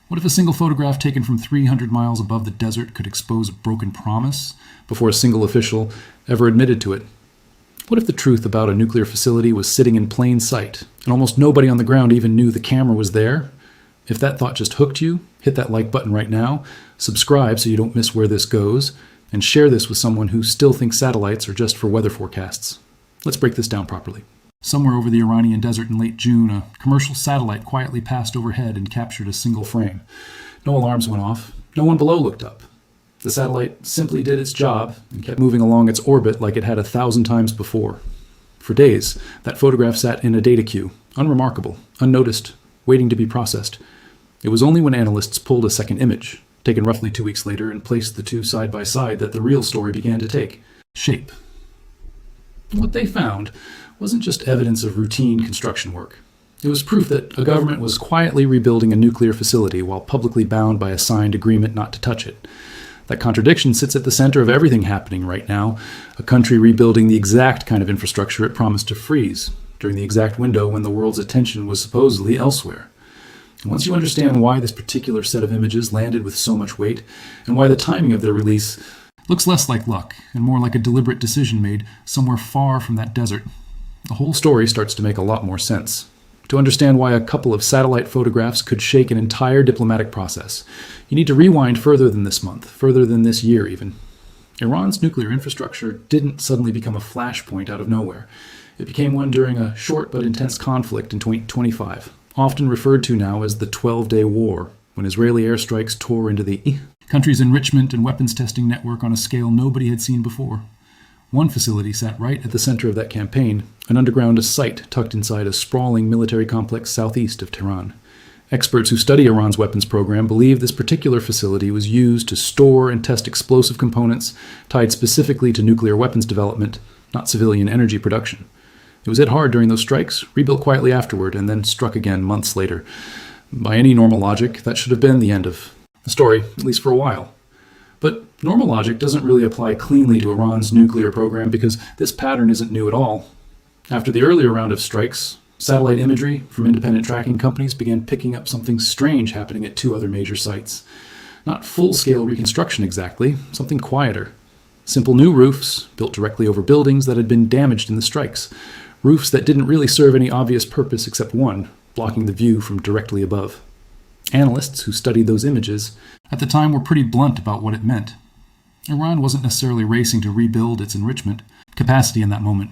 What if a single photograph taken from 300 miles above the desert could expose a broken promise before a single official ever admitted to it? What if the truth about a nuclear facility was sitting in plain sight, and almost nobody on the ground even knew the camera was there? If that thought just hooked you, hit that like button right now, subscribe so you don't miss where this goes, and share this with someone who still thinks satellites are just for weather forecasts. Let's break this down properly. Somewhere over the Iranian desert in late June, a commercial satellite quietly passed overhead and captured a single frame. No alarms went off. No one below looked up. The satellite simply did its job and kept moving along its orbit like it had 1,000 times before. For days, that photograph sat in a data queue, unremarkable, unnoticed, waiting to be processed. It was only when analysts pulled a second image, taken roughly 2 weeks later, and placed the two side by side that the real story began to take shape. What they found wasn't just evidence of routine construction work. It was proof that a government was quietly rebuilding a nuclear facility while publicly bound by a signed agreement not to touch it. That contradiction sits at the center of everything happening right now, a country rebuilding the exact kind of infrastructure it promised to freeze, during the exact window when the world's attention was supposedly elsewhere. And once you understand why this particular set of images landed with so much weight, and why the timing of their release looks less like luck and more like a deliberate decision made somewhere far from that desert, the whole story starts to make a lot more sense. To understand why a couple of satellite photographs could shake an entire diplomatic process, you need to rewind further than this month, further than this year even. Iran's nuclear infrastructure didn't suddenly become a flashpoint out of nowhere. It became one during a short but intense conflict in 2025, often referred to now as the 12-Day War, when Israeli airstrikes tore into the country's enrichment and weapons testing network on a scale nobody had seen before. One facility sat right at the center of that campaign, an underground site tucked inside a sprawling military complex southeast of Tehran. Experts who study Iran's weapons program believe this particular facility was used to store and test explosive components tied specifically to nuclear weapons development, not civilian energy production. It was hit hard during those strikes, rebuilt quietly afterward, and then struck again months later. By any normal logic, that should have been the end of the story, at least for a while. But normal logic doesn't really apply cleanly to Iran's nuclear program because this pattern isn't new at all. After the earlier round of strikes, satellite imagery from independent tracking companies began picking up something strange happening at two other major sites. Not full-scale reconstruction exactly, something quieter. Simple new roofs, built directly over buildings that had been damaged in the strikes. Roofs that didn't really serve any obvious purpose except one, blocking the view from directly above. Analysts who studied those images at the time were pretty blunt about what it meant. Iran wasn't necessarily racing to rebuild its enrichment capacity in that moment.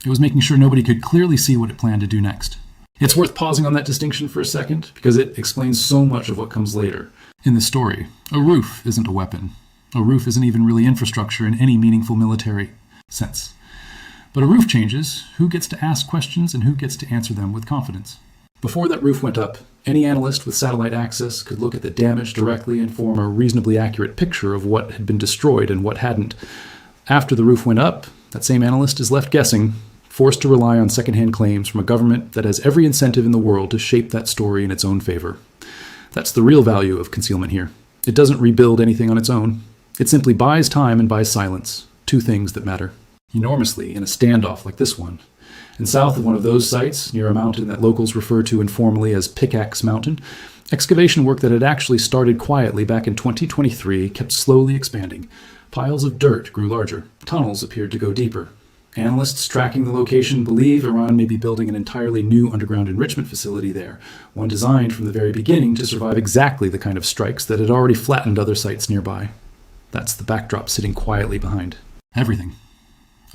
It was making sure nobody could clearly see what it planned to do next. It's worth pausing on that distinction for a second, because it explains so much of what comes later. In this story, a roof isn't a weapon. A roof isn't even really infrastructure in any meaningful military sense. But a roof changes who gets to ask questions and who gets to answer them with confidence. Before that roof went up, any analyst with satellite access could look at the damage directly and form a reasonably accurate picture of what had been destroyed and what hadn't. After the roof went up, that same analyst is left guessing, forced to rely on secondhand claims from a government that has every incentive in the world to shape that story in its own favor. That's the real value of concealment here. It doesn't rebuild anything on its own. It simply buys time and buys silence, two things that matter enormously in a standoff like this one. And south of one of those sites, near a mountain that locals refer to informally as Pickaxe Mountain, excavation work that had actually started quietly back in 2023 kept slowly expanding. Piles of dirt grew larger. Tunnels appeared to go deeper. Analysts tracking the location believe Iran may be building an entirely new underground enrichment facility there, one designed from the very beginning to survive exactly the kind of strikes that had already flattened other sites nearby. That's the backdrop sitting quietly behind everything.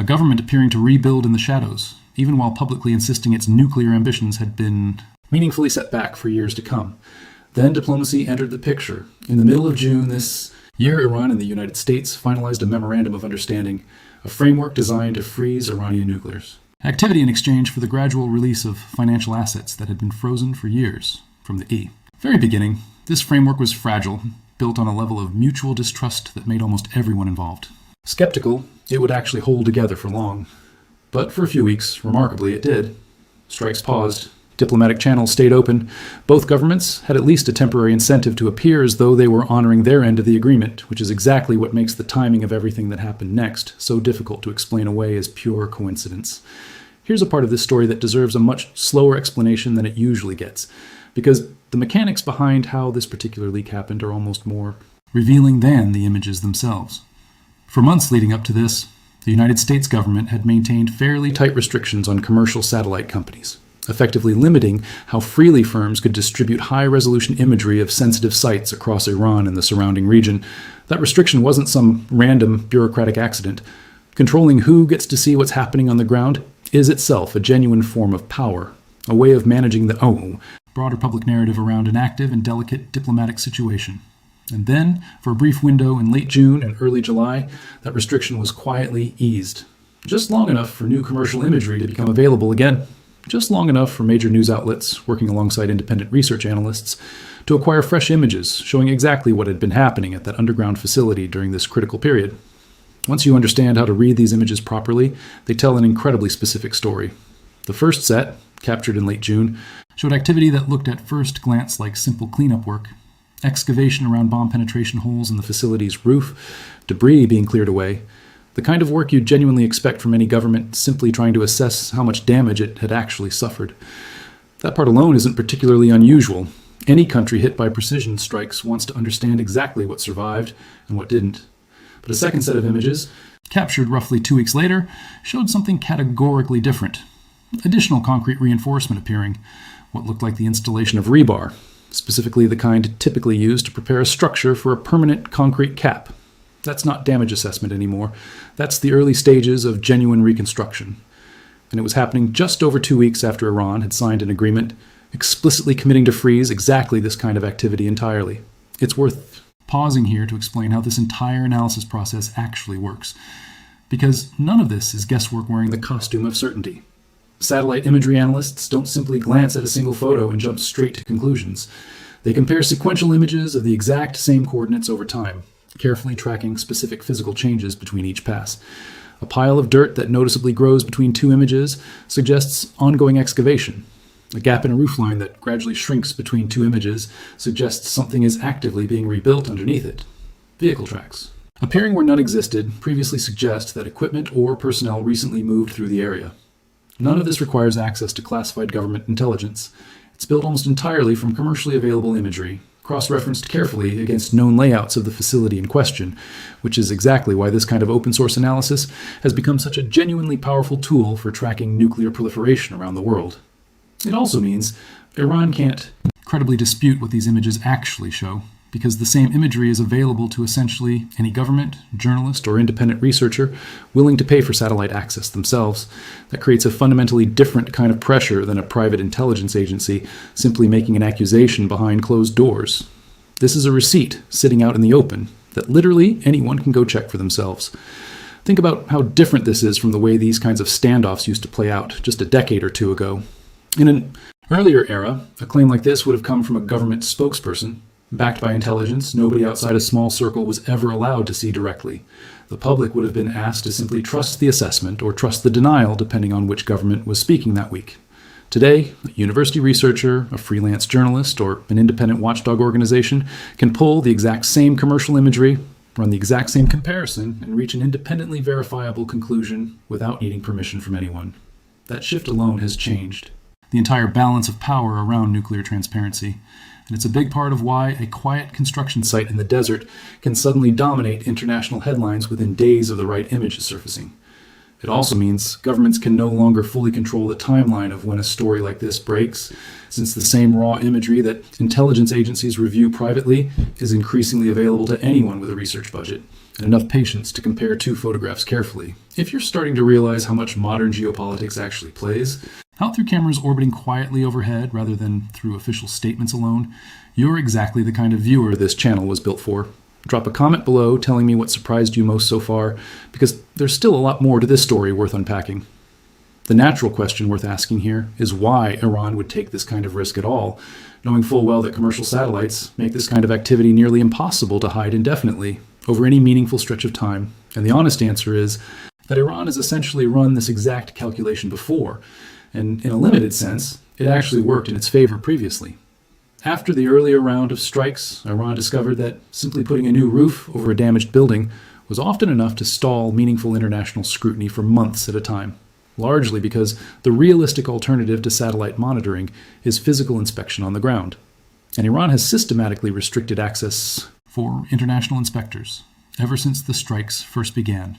A government appearing to rebuild in the shadows, even while publicly insisting its nuclear ambitions had been meaningfully set back for years to come. Then diplomacy entered the picture. In the middle of June this year, Iran and the United States finalized a memorandum of understanding, a framework designed to freeze Iranian nuclears. Activity in exchange for the gradual release of financial assets that had been frozen for years from the very beginning, this framework was fragile, built on a level of mutual distrust that made almost everyone involved skeptical it would actually hold together for long. But for a few weeks, remarkably, it did. Strikes paused. Diplomatic channels stayed open. Both governments had at least a temporary incentive to appear as though they were honoring their end of the agreement, which is exactly what makes the timing of everything that happened next so difficult to explain away as pure coincidence. Here's a part of this story that deserves a much slower explanation than it usually gets, because the mechanics behind how this particular leak happened are almost more revealing than the images themselves. For months leading up to this, the United States government had maintained fairly tight restrictions on commercial satellite companies, effectively limiting how freely firms could distribute high-resolution imagery of sensitive sites across Iran and the surrounding region. That restriction wasn't some random bureaucratic accident. Controlling who gets to see what's happening on the ground is itself a genuine form of power, a way of managing the broader public narrative around an active and delicate diplomatic situation. And then, for a brief window in late June and early July, that restriction was quietly eased. Just long enough for new commercial imagery to become available again. Just long enough for major news outlets, working alongside independent research analysts, to acquire fresh images showing exactly what had been happening at that underground facility during this critical period. Once you understand how to read these images properly, they tell an incredibly specific story. The first set, captured in late June, showed activity that looked at first glance like simple cleanup work. Excavation around bomb penetration holes in the facility's roof, debris being cleared away, the kind of work you'd genuinely expect from any government simply trying to assess how much damage it had actually suffered. That part alone isn't particularly unusual. Any country hit by precision strikes wants to understand exactly what survived and what didn't. But a second set of images, captured roughly 2 weeks later, showed something categorically different. Additional concrete reinforcement appearing, what looked like the installation of rebar, specifically the kind typically used to prepare a structure for a permanent concrete cap. That's not damage assessment anymore. That's the early stages of genuine reconstruction. And it was happening just over 2 weeks after Iran had signed an agreement explicitly committing to freeze exactly this kind of activity entirely. It's worth pausing here to explain how this entire analysis process actually works, because none of this is guesswork wearing the costume of certainty. Satellite imagery analysts don't simply glance at a single photo and jump straight to conclusions. They compare sequential images of the exact same coordinates over time, carefully tracking specific physical changes between each pass. A pile of dirt that noticeably grows between two images suggests ongoing excavation. A gap in a roofline that gradually shrinks between two images suggests something is actively being rebuilt underneath it. Vehicle tracks, appearing where none existed, previously suggest that equipment or personnel recently moved through the area. None of this requires access to classified government intelligence. It's built almost entirely from commercially available imagery, cross-referenced carefully against known layouts of the facility in question, which is exactly why this kind of open-source analysis has become such a genuinely powerful tool for tracking nuclear proliferation around the world. It also means Iran can't credibly dispute what these images actually show, because the same imagery is available to essentially any government, journalist, or independent researcher willing to pay for satellite access themselves. That creates a fundamentally different kind of pressure than a private intelligence agency simply making an accusation behind closed doors. This is a receipt sitting out in the open that literally anyone can go check for themselves. Think about how different this is from the way these kinds of standoffs used to play out just a decade or two ago. In an earlier era, a claim like this would have come from a government spokesperson. Backed by intelligence, nobody outside a small circle was ever allowed to see directly. The public would have been asked to simply trust the assessment or trust the denial, depending on which government was speaking that week. Today, a university researcher, a freelance journalist, or an independent watchdog organization can pull the exact same commercial imagery, run the exact same comparison, and reach an independently verifiable conclusion without needing permission from anyone. That shift alone has changed the entire balance of power around nuclear transparency. And it's a big part of why a quiet construction site in the desert can suddenly dominate international headlines within days of the right images surfacing. It also means governments can no longer fully control the timeline of when a story like this breaks, since the same raw imagery that intelligence agencies review privately is increasingly available to anyone with a research budget and enough patience to compare two photographs carefully. If you're starting to realize how much modern geopolitics actually plays, out through cameras orbiting quietly overhead rather than through official statements alone, you're exactly the kind of viewer this channel was built for. Drop a comment below telling me what surprised you most so far, because there's still a lot more to this story worth unpacking. The natural question worth asking here is why Iran would take this kind of risk at all, knowing full well that commercial satellites make this kind of activity nearly impossible to hide indefinitely over any meaningful stretch of time. And the honest answer is that Iran has essentially run this exact calculation before, and in a limited sense, it actually worked in its favor previously. After the earlier round of strikes, Iran discovered that simply putting a new roof over a damaged building was often enough to stall meaningful international scrutiny for months at a time. largely because the realistic alternative to satellite monitoring is physical inspection on the ground. And Iran has systematically restricted access for international inspectors ever since the strikes first began.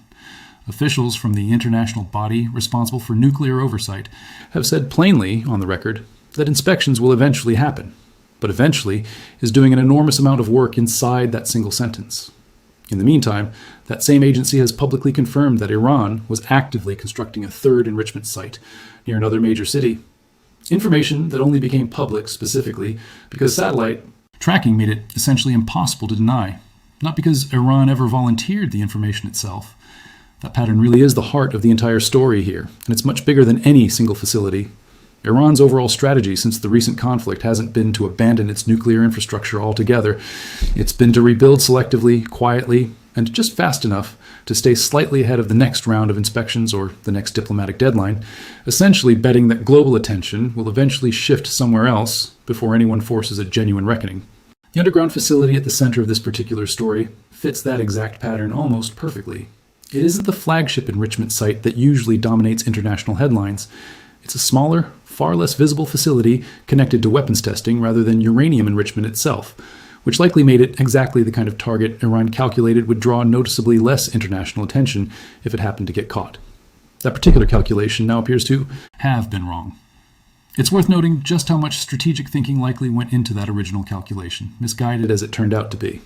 Officials from the international body responsible for nuclear oversight have said plainly on the record that inspections will eventually happen, but eventually is doing an enormous amount of work inside that single sentence. In the meantime, that same agency has publicly confirmed that Iran was actively constructing a third enrichment site near another major city. Information that only became public specifically because satellite tracking made it essentially impossible to deny, not because Iran ever volunteered the information itself. That pattern really is the heart of the entire story here, and it's much bigger than any single facility. Iran's overall strategy since the recent conflict hasn't been to abandon its nuclear infrastructure altogether. It's been to rebuild selectively, quietly, and just fast enough to stay slightly ahead of the next round of inspections or the next diplomatic deadline, essentially betting that global attention will eventually shift somewhere else before anyone forces a genuine reckoning. The underground facility at the center of this particular story fits that exact pattern almost perfectly. It isn't the flagship enrichment site that usually dominates international headlines. It's a smaller, far less visible facility connected to weapons testing rather than uranium enrichment itself, which likely made it exactly the kind of target Iran calculated would draw noticeably less international attention if it happened to get caught. That particular calculation now appears to have been wrong. It's worth noting just how much strategic thinking likely went into that original calculation, misguided as it turned out to be.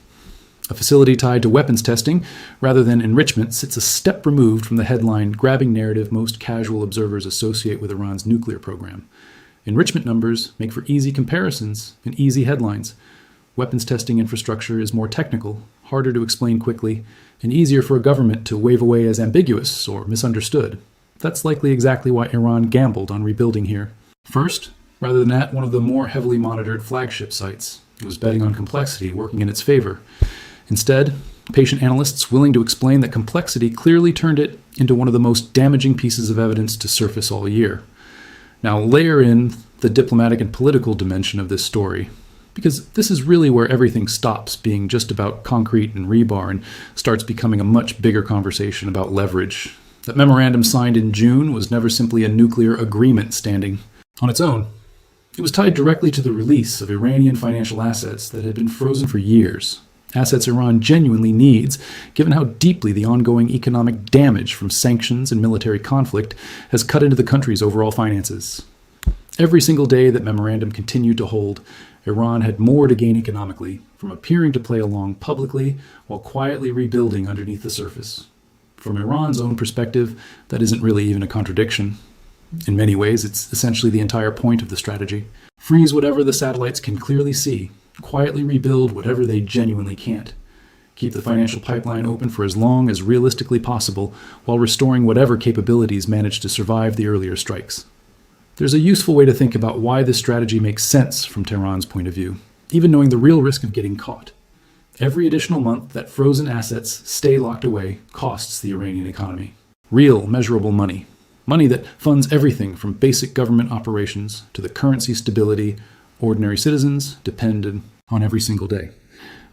A facility tied to weapons testing, rather than enrichment, sits a step removed from the headline-grabbing narrative most casual observers associate with Iran's nuclear program. Enrichment numbers make for easy comparisons and easy headlines. Weapons testing infrastructure is more technical, harder to explain quickly, and easier for a government to wave away as ambiguous or misunderstood. That's likely exactly why Iran gambled on rebuilding here. First, rather than at one of the more heavily monitored flagship sites, it was betting on complexity working in its favor. Instead, patient analysts willing to explain that complexity clearly turned it into one of the most damaging pieces of evidence to surface all year. Now layer in the diplomatic and political dimension of this story, because this is really where everything stops being just about concrete and rebar and starts becoming a much bigger conversation about leverage. That memorandum signed in June was never simply a nuclear agreement standing on its own. It was tied directly to the release of Iranian financial assets that had been frozen for years. Assets Iran genuinely needs, given how deeply the ongoing economic damage from sanctions and military conflict has cut into the country's overall finances. Every single day that memorandum continued to hold, Iran had more to gain economically from appearing to play along publicly while quietly rebuilding underneath the surface. From Iran's own perspective, that isn't really even a contradiction. In many ways, it's essentially the entire point of the strategy. Freeze whatever the satellites can clearly see, quietly rebuild whatever they genuinely can't. Keep the financial pipeline open for as long as realistically possible while restoring whatever capabilities managed to survive the earlier strikes. There's a useful way to think about why this strategy makes sense from Tehran's point of view, even knowing the real risk of getting caught. Every additional month that frozen assets stay locked away costs the Iranian economy. Real, measurable money. Money that funds everything from basic government operations to the currency stability ordinary citizens depend on every single day.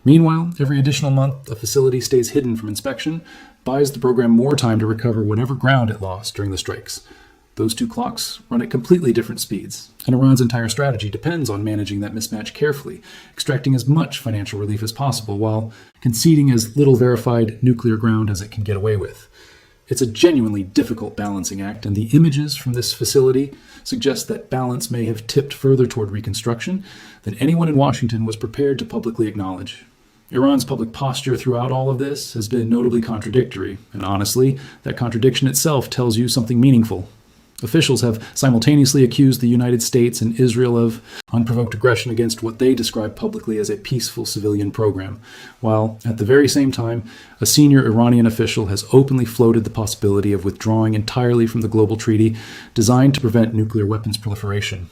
Meanwhile, every additional month a facility stays hidden from inspection buys the program more time to recover whatever ground it lost during the strikes. Those two clocks run at completely different speeds, and Iran's entire strategy depends on managing that mismatch carefully, extracting as much financial relief as possible while conceding as little verified nuclear ground as it can get away with. It's a genuinely difficult balancing act, and the images from this facility suggest that balance may have tipped further toward reconstruction than anyone in Washington was prepared to publicly acknowledge. Iran's public posture throughout all of this has been notably contradictory, and honestly, that contradiction itself tells you something meaningful. Officials have simultaneously accused the United States and Israel of unprovoked aggression against what they describe publicly as a peaceful civilian program, while at the very same time, a senior Iranian official has openly floated the possibility of withdrawing entirely from the global treaty designed to prevent nuclear weapons proliferation.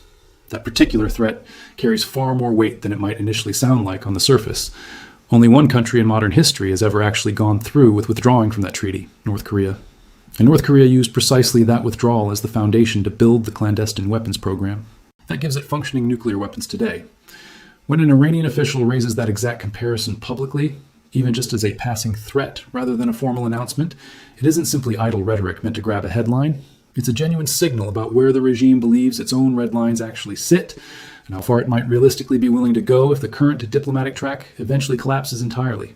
That particular threat carries far more weight than it might initially sound like on the surface. Only one country in modern history has ever actually gone through with withdrawing from that treaty, North Korea. And North Korea used precisely that withdrawal as the foundation to build the clandestine weapons program. That gives it functioning nuclear weapons today. When an Iranian official raises that exact comparison publicly, even just as a passing threat rather than a formal announcement, it isn't simply idle rhetoric meant to grab a headline. It's a genuine signal about where the regime believes its own red lines actually sit, and how far it might realistically be willing to go if the current diplomatic track eventually collapses entirely.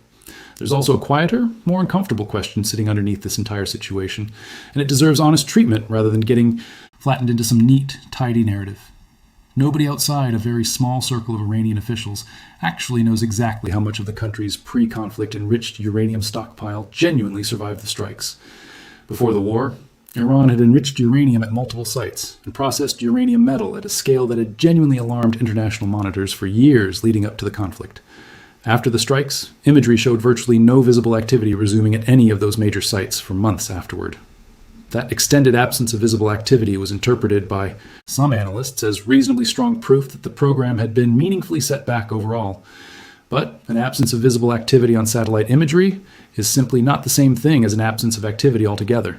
There's also a quieter, more uncomfortable question sitting underneath this entire situation, and it deserves honest treatment rather than getting flattened into some neat, tidy narrative. Nobody outside a very small circle of Iranian officials actually knows exactly how much of the country's pre-conflict enriched uranium stockpile genuinely survived the strikes. Before the war, Iran had enriched uranium at multiple sites and processed uranium metal at a scale that had genuinely alarmed international monitors for years leading up to the conflict. After the strikes, imagery showed virtually no visible activity resuming at any of those major sites for months afterward. That extended absence of visible activity was interpreted by some analysts as reasonably strong proof that the program had been meaningfully set back overall. But an absence of visible activity on satellite imagery is simply not the same thing as an absence of activity altogether.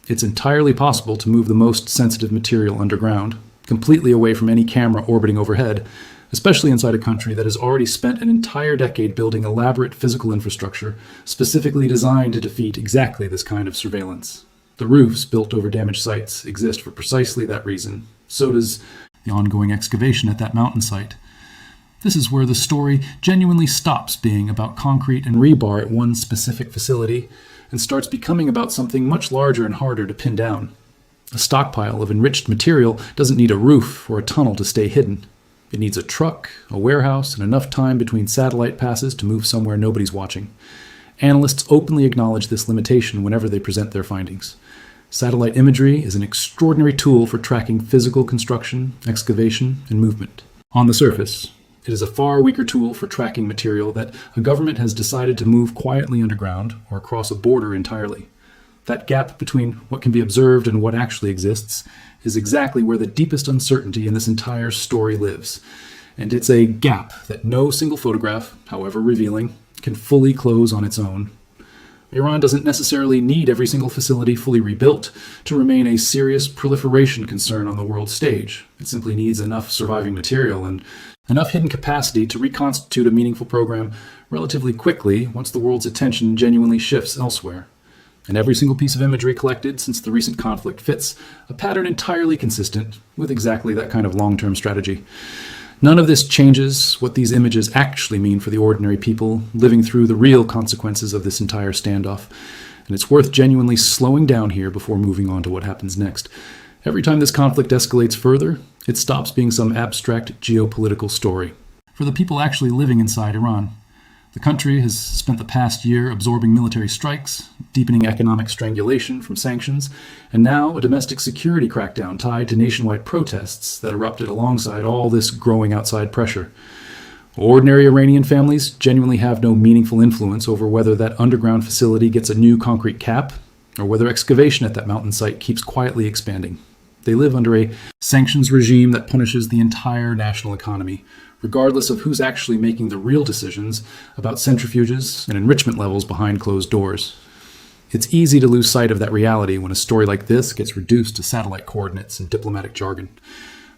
It's entirely possible to move the most sensitive material underground, completely away from any camera orbiting overhead, especially inside a country that has already spent an entire decade building elaborate physical infrastructure specifically designed to defeat exactly this kind of surveillance. The roofs built over damaged sites exist for precisely that reason. So does the ongoing excavation at that mountain site. This is where the story genuinely stops being about concrete and rebar at one specific facility and starts becoming about something much larger and harder to pin down. A stockpile of enriched material doesn't need a roof or a tunnel to stay hidden. It needs a truck, a warehouse, and enough time between satellite passes to move somewhere nobody's watching. Analysts openly acknowledge this limitation whenever they present their findings. Satellite imagery is an extraordinary tool for tracking physical construction, excavation, and movement. On the surface, it is a far weaker tool for tracking material that a government has decided to move quietly underground or across a border entirely. That gap between what can be observed and what actually exists is exactly where the deepest uncertainty in this entire story lives. And it's a gap that no single photograph, however revealing, can fully close on its own. Iran doesn't necessarily need every single facility fully rebuilt to remain a serious proliferation concern on the world stage. It simply needs enough surviving material and enough hidden capacity to reconstitute a meaningful program relatively quickly once the world's attention genuinely shifts elsewhere. And every single piece of imagery collected since the recent conflict fits a pattern entirely consistent with exactly that kind of long-term strategy. None of this changes what these images actually mean for the ordinary people living through the real consequences of this entire standoff, and it's worth genuinely slowing down here before moving on to what happens next. Every time this conflict escalates further, it stops being some abstract geopolitical story. For the people actually living inside Iran, the country has spent the past year absorbing military strikes, deepening economic strangulation from sanctions, and now a domestic security crackdown tied to nationwide protests that erupted alongside all this growing outside pressure. Ordinary Iranian families genuinely have no meaningful influence over whether that underground facility gets a new concrete cap, or whether excavation at that mountain site keeps quietly expanding. They live under a sanctions regime that punishes the entire national economy, regardless of who's actually making the real decisions about centrifuges and enrichment levels behind closed doors. It's easy to lose sight of that reality when a story like this gets reduced to satellite coordinates and diplomatic jargon.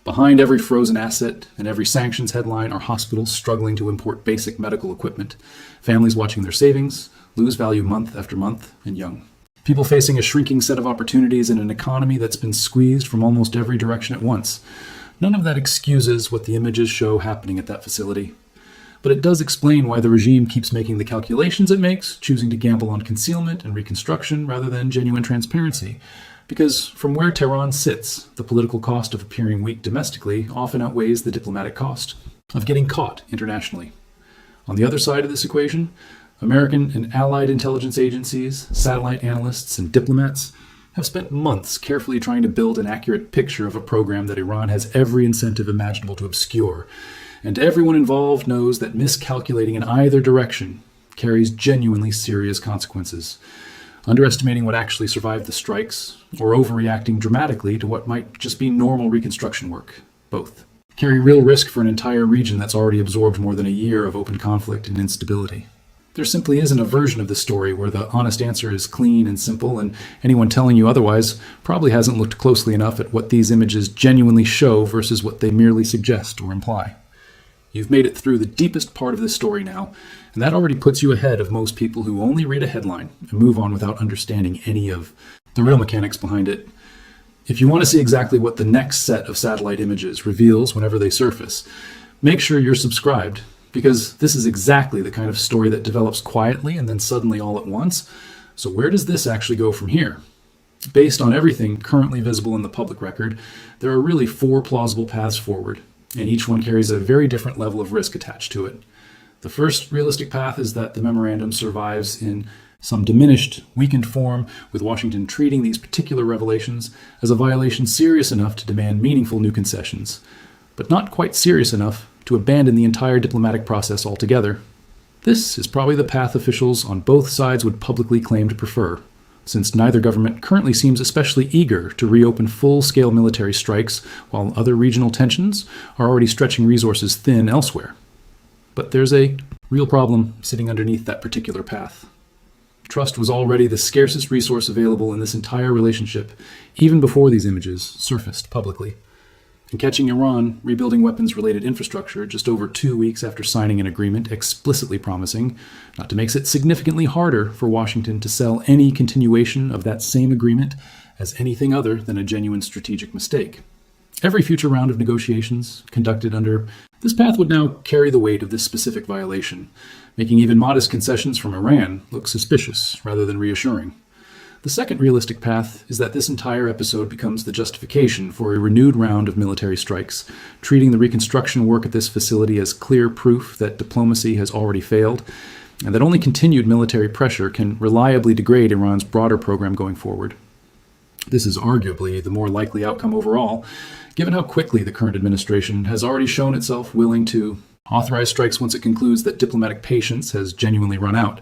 Behind every frozen asset and every sanctions headline are hospitals struggling to import basic medical equipment, families watching their savings lose value month after month, and young. People facing a shrinking set of opportunities in an economy that's been squeezed from almost every direction at once. None of that excuses what the images show happening at that facility. But it does explain why the regime keeps making the calculations it makes, choosing to gamble on concealment and reconstruction rather than genuine transparency. Because from where Tehran sits, the political cost of appearing weak domestically often outweighs the diplomatic cost of getting caught internationally. On the other side of this equation, American and allied intelligence agencies, satellite analysts, and diplomats have spent months carefully trying to build an accurate picture of a program that Iran has every incentive imaginable to obscure. And everyone involved knows that miscalculating in either direction carries genuinely serious consequences. Underestimating what actually survived the strikes, or overreacting dramatically to what might just be normal reconstruction work. Both carry real risk for an entire region that's already absorbed more than a year of open conflict and instability. There simply isn't a version of the story where the honest answer is clean and simple, and anyone telling you otherwise probably hasn't looked closely enough at what these images genuinely show versus what they merely suggest or imply. You've made it through the deepest part of this story now, and that already puts you ahead of most people who only read a headline and move on without understanding any of the real mechanics behind it. If you want to see exactly what the next set of satellite images reveals whenever they surface, make sure you're subscribed, because this is exactly the kind of story that develops quietly and then suddenly all at once. So where does this actually go from here? Based on everything currently visible in the public record, there are really 4 plausible paths forward, and each one carries a very different level of risk attached to it. The first realistic path is that the memorandum survives in some diminished, weakened form, with Washington treating these particular revelations as a violation serious enough to demand meaningful new concessions, but not quite serious enough to abandon the entire diplomatic process altogether. This is probably the path officials on both sides would publicly claim to prefer, since neither government currently seems especially eager to reopen full-scale military strikes, while other regional tensions are already stretching resources thin elsewhere. But there's a real problem sitting underneath that particular path. Trust was already the scarcest resource available in this entire relationship, even before these images surfaced publicly. And catching Iran rebuilding weapons-related infrastructure just over 2 weeks after signing an agreement explicitly promising not to make it significantly harder for Washington to sell any continuation of that same agreement as anything other than a genuine strategic mistake. Every future round of negotiations conducted under this path would now carry the weight of this specific violation, making even modest concessions from Iran look suspicious rather than reassuring. The second realistic path is that this entire episode becomes the justification for a renewed round of military strikes, treating the reconstruction work at this facility as clear proof that diplomacy has already failed, and that only continued military pressure can reliably degrade Iran's broader program going forward. This is arguably the more likely outcome overall, given how quickly the current administration has already shown itself willing to authorize strikes once it concludes that diplomatic patience has genuinely run out.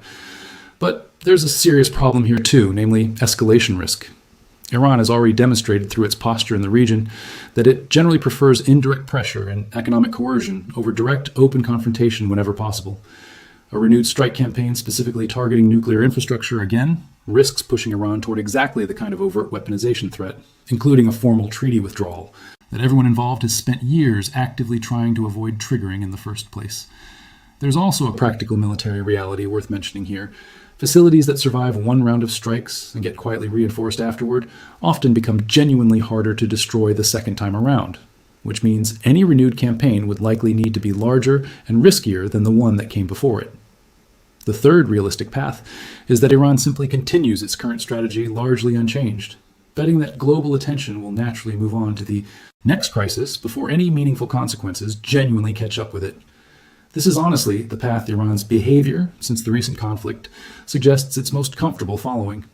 But there's a serious problem here too, namely escalation risk. Iran has already demonstrated through its posture in the region that it generally prefers indirect pressure and economic coercion over direct, open confrontation whenever possible. A renewed strike campaign specifically targeting nuclear infrastructure again risks pushing Iran toward exactly the kind of overt weaponization threat, including a formal treaty withdrawal that everyone involved has spent years actively trying to avoid triggering in the first place. There's also a practical military reality worth mentioning here. Facilities that survive one round of strikes and get quietly reinforced afterward often become genuinely harder to destroy the second time around, which means any renewed campaign would likely need to be larger and riskier than the one that came before it. The third realistic path is that Iran simply continues its current strategy largely unchanged, betting that global attention will naturally move on to the next crisis before any meaningful consequences genuinely catch up with it. This is honestly the path Iran's behavior since the recent conflict suggests it's most comfortable following.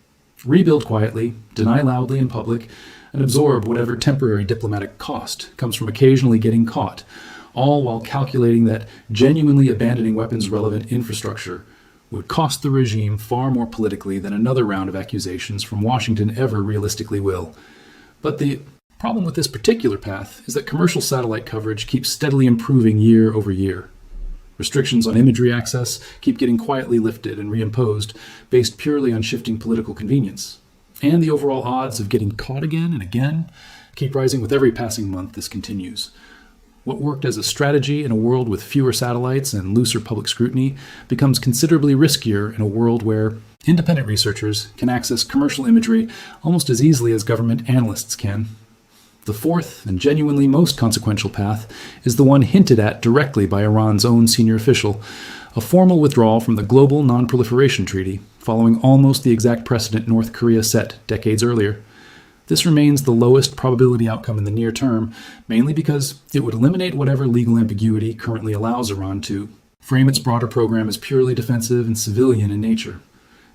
Rebuild quietly, deny loudly in public, and absorb whatever temporary diplomatic cost comes from occasionally getting caught, all while calculating that genuinely abandoning weapons-relevant infrastructure would cost the regime far more politically than another round of accusations from Washington ever realistically will. But the problem with this particular path is that commercial satellite coverage keeps steadily improving year over year. Restrictions on imagery access keep getting quietly lifted and reimposed based purely on shifting political convenience. And the overall odds of getting caught again and again keep rising with every passing month this continues. What worked as a strategy in a world with fewer satellites and looser public scrutiny becomes considerably riskier in a world where independent researchers can access commercial imagery almost as easily as government analysts can. The fourth and genuinely most consequential path is the one hinted at directly by Iran's own senior official, a formal withdrawal from the Global Non-Proliferation Treaty, following almost the exact precedent North Korea set decades earlier. This remains the lowest probability outcome in the near term, mainly because it would eliminate whatever legal ambiguity currently allows Iran to frame its broader program as purely defensive and civilian in nature.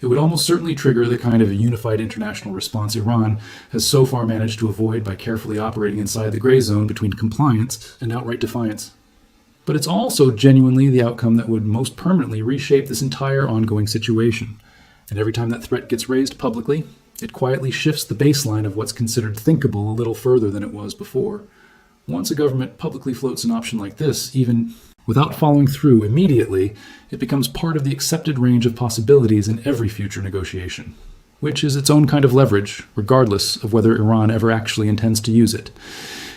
It would almost certainly trigger the kind of unified international response Iran has so far managed to avoid by carefully operating inside the gray zone between compliance and outright defiance. But it's also genuinely the outcome that would most permanently reshape this entire ongoing situation. And every time that threat gets raised publicly, it quietly shifts the baseline of what's considered thinkable a little further than it was before. Once a government publicly floats an option like this, even without following through immediately, it becomes part of the accepted range of possibilities in every future negotiation, which is its own kind of leverage, regardless of whether Iran ever actually intends to use it.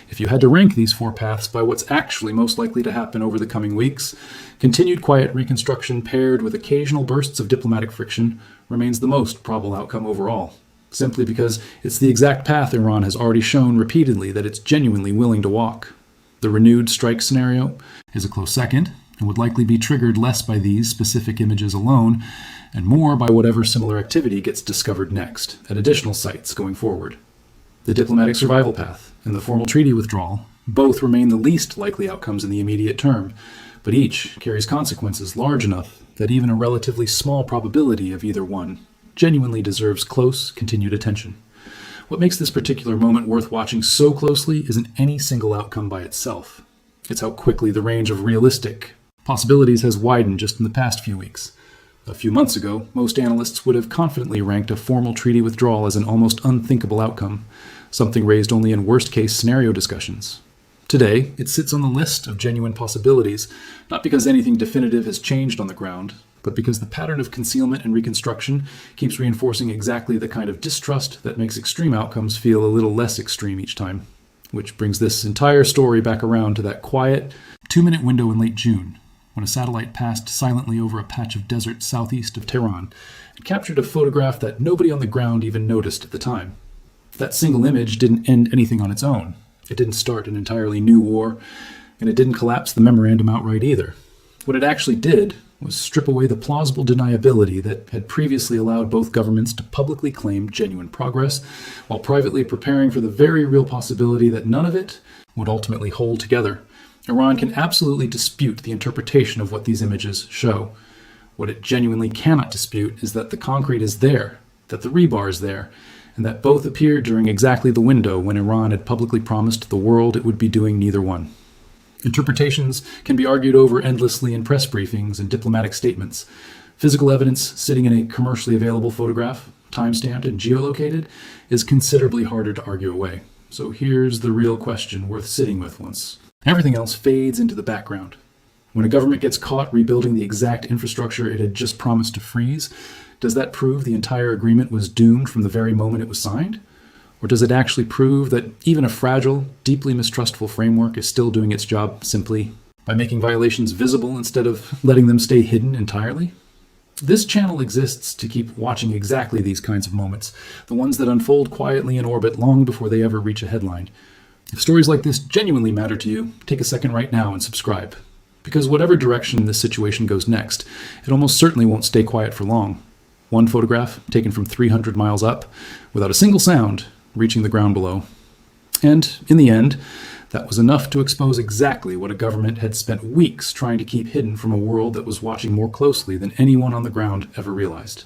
If you had to rank these 4 paths by what's actually most likely to happen over the coming weeks, continued quiet reconstruction paired with occasional bursts of diplomatic friction remains the most probable outcome overall. simply because it's the exact path Iran has already shown repeatedly that it's genuinely willing to walk. The renewed strike scenario is a close second, and would likely be triggered less by these specific images alone, and more by whatever similar activity gets discovered next, at additional sites going forward. The diplomatic survival path and the formal treaty withdrawal both remain the least likely outcomes in the immediate term, but each carries consequences large enough that even a relatively small probability of either one genuinely deserves close, continued attention. What makes this particular moment worth watching so closely isn't any single outcome by itself. It's how quickly the range of realistic possibilities has widened just in the past few weeks. A few months ago, most analysts would have confidently ranked a formal treaty withdrawal as an almost unthinkable outcome, something raised only in worst-case scenario discussions. Today, it sits on the list of genuine possibilities, not because anything definitive has changed on the ground, but because the pattern of concealment and reconstruction keeps reinforcing exactly the kind of distrust that makes extreme outcomes feel a little less extreme each time. Which brings this entire story back around to that quiet, 2-minute window in late June, when a satellite passed silently over a patch of desert southeast of Tehran and captured a photograph that nobody on the ground even noticed at the time. That single image didn't end anything on its own. It didn't start an entirely new war, and it didn't collapse the memorandum outright either. What it actually did was strip away the plausible deniability that had previously allowed both governments to publicly claim genuine progress, while privately preparing for the very real possibility that none of it would ultimately hold together. Iran can absolutely dispute the interpretation of what these images show. What it genuinely cannot dispute is that the concrete is there, that the rebar is there, and that both appeared during exactly the window when Iran had publicly promised the world it would be doing neither one. Interpretations can be argued over endlessly in press briefings and diplomatic statements. Physical evidence sitting in a commercially available photograph, time-stamped and geolocated, is considerably harder to argue away. So here's the real question worth sitting with once everything else fades into the background. When a government gets caught rebuilding the exact infrastructure it had just promised to freeze, does that prove the entire agreement was doomed from the very moment it was signed? Or does it actually prove that even a fragile, deeply mistrustful framework is still doing its job simply by making violations visible instead of letting them stay hidden entirely? This channel exists to keep watching exactly these kinds of moments, the ones that unfold quietly in orbit long before they ever reach a headline. If stories like this genuinely matter to you, take a second right now and subscribe. Because whatever direction this situation goes next, it almost certainly won't stay quiet for long. One photograph, taken from 300 miles up, without a single sound, reaching the ground below. And, in the end, that was enough to expose exactly what a government had spent weeks trying to keep hidden from a world that was watching more closely than anyone on the ground ever realized.